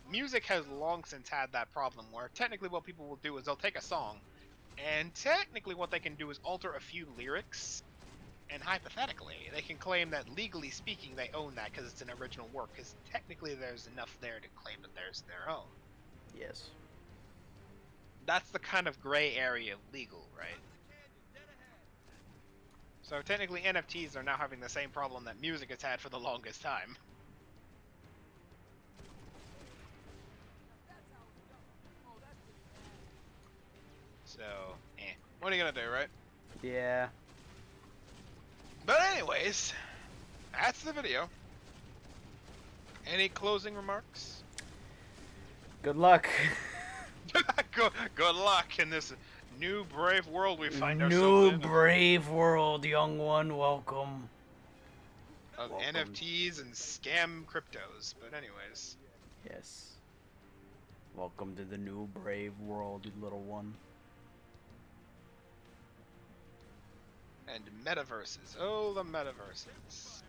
Speaker 1: Music has long since had that problem where technically what people will do is they'll take a song, and technically what they can do is alter a few lyrics, and hypothetically, they can claim that legally speaking they own that because it's an original work, because technically there's enough there to claim that there's their own.
Speaker 2: Yes.
Speaker 1: That's the kind of gray area of legal, right? So technically NFTs are now having the same problem that music has had for the longest time. So, what are you gonna do, right?
Speaker 2: Yeah.
Speaker 1: But anyways, that's the video. Any closing remarks?
Speaker 2: Good luck.
Speaker 1: Good luck in this new brave world we find ourselves
Speaker 2: New
Speaker 1: in.
Speaker 2: brave world, young one. Welcome.
Speaker 1: Of
Speaker 2: Welcome.
Speaker 1: NFTs and scam cryptos. But anyways.
Speaker 2: Yes. Welcome to the new brave world, you little one.
Speaker 1: And metaverses. Oh, the metaverses.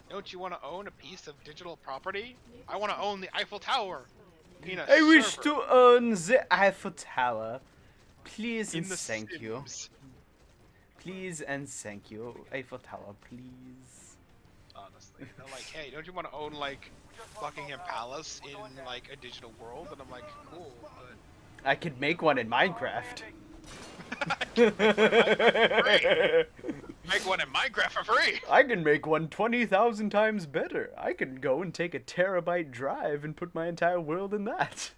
Speaker 1: Don't you want to own a piece of digital property? I want to own the Eiffel Tower. In a
Speaker 2: I wish
Speaker 1: server.
Speaker 2: to own the Eiffel Tower. Please
Speaker 1: In
Speaker 2: and
Speaker 1: the
Speaker 2: thank you.
Speaker 1: Sims.
Speaker 2: Please and thank you. Eiffel Tower, please.
Speaker 1: Honestly. They're like, hey, don't you want to own, like, Buckingham Palace in, like, a digital world? And I'm like, cool, but...
Speaker 2: I could make one in Minecraft.
Speaker 1: Make one in Minecraft for free!
Speaker 2: I can make one 20,000 times better. I can go and take a terabyte drive and put my entire world in that.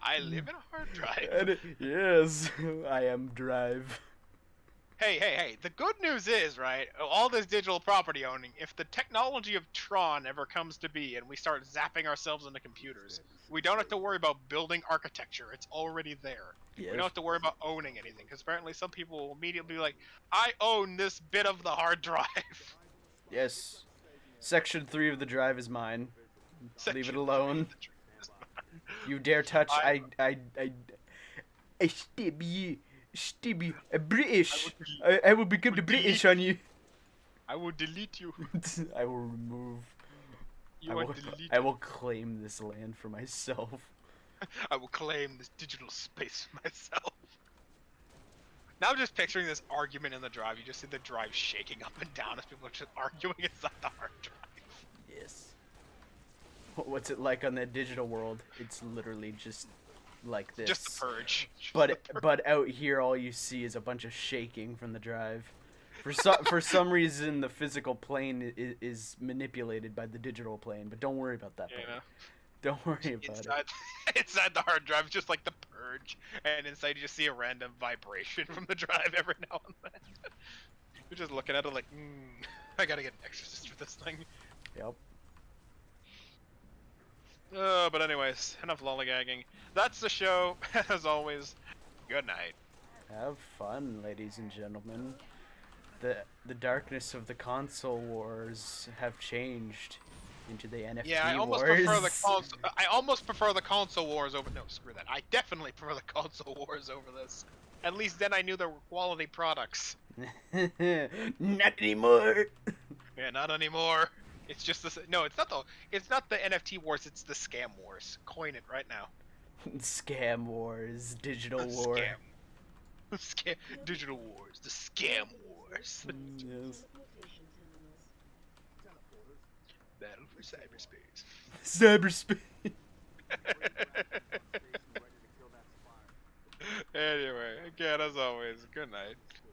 Speaker 1: I live in a hard drive.
Speaker 2: Yes, I am drive.
Speaker 1: Hey, the good news is, right, all this digital property owning, if the technology of Tron ever comes to be and we start zapping ourselves into computers, we don't have to worry about building architecture. It's already there. We
Speaker 2: Yes.
Speaker 1: don't have to worry about owning anything, because apparently some people will immediately be like, I own this bit of the hard drive.
Speaker 2: Yes. Section 3 of the drive is mine. Leave it
Speaker 1: Section
Speaker 2: alone.
Speaker 1: 3 of the drive is mine.
Speaker 2: You dare touch
Speaker 1: I
Speaker 2: Stibby, a British.
Speaker 1: I
Speaker 2: I will become the
Speaker 1: will
Speaker 2: British
Speaker 1: delete-
Speaker 2: on you.
Speaker 1: I will delete you.
Speaker 2: I will remove.
Speaker 1: You are deleted.
Speaker 2: I will claim this land for myself.
Speaker 1: I will claim this digital space for myself. Now I'm just picturing this argument in the drive. You just see the drive shaking up and down as people are just arguing inside the hard drive.
Speaker 2: Yes. What's it like on that digital world? It's literally just like this.
Speaker 1: Just the purge. Just
Speaker 2: But
Speaker 1: the purge.
Speaker 2: but out here, all you see is a bunch of shaking from the drive. For some reason, the physical plane is manipulated by the digital plane. But don't worry about that.
Speaker 1: You
Speaker 2: buddy.
Speaker 1: know?
Speaker 2: Don't worry about it.
Speaker 1: Inside the hard drive, just like the purge, and inside you just see a random vibration from the drive every now and then. You're just looking at it like, I gotta get an exorcist for this thing.
Speaker 2: Yep.
Speaker 1: But anyways, enough lollygagging. That's the show. As always, good night.
Speaker 2: Have fun, ladies and gentlemen. The darkness of the console wars have changed into the NFT
Speaker 1: Yeah, I almost
Speaker 2: wars.
Speaker 1: prefer the console. I almost prefer the console wars over. No, screw that. I definitely prefer the console wars over this. At least then I knew there were quality products.
Speaker 2: Not anymore.
Speaker 1: Yeah, not anymore. It's just the. No, it's not the. It's not the NFT wars. It's the scam wars. Coin it right now.
Speaker 2: Scam wars, digital war.
Speaker 1: Scam. Scam. Digital wars. The scam wars.
Speaker 2: Yes.
Speaker 1: Battle for cyberspace.
Speaker 2: Cyberspace.
Speaker 1: Anyway, again, as always, good night.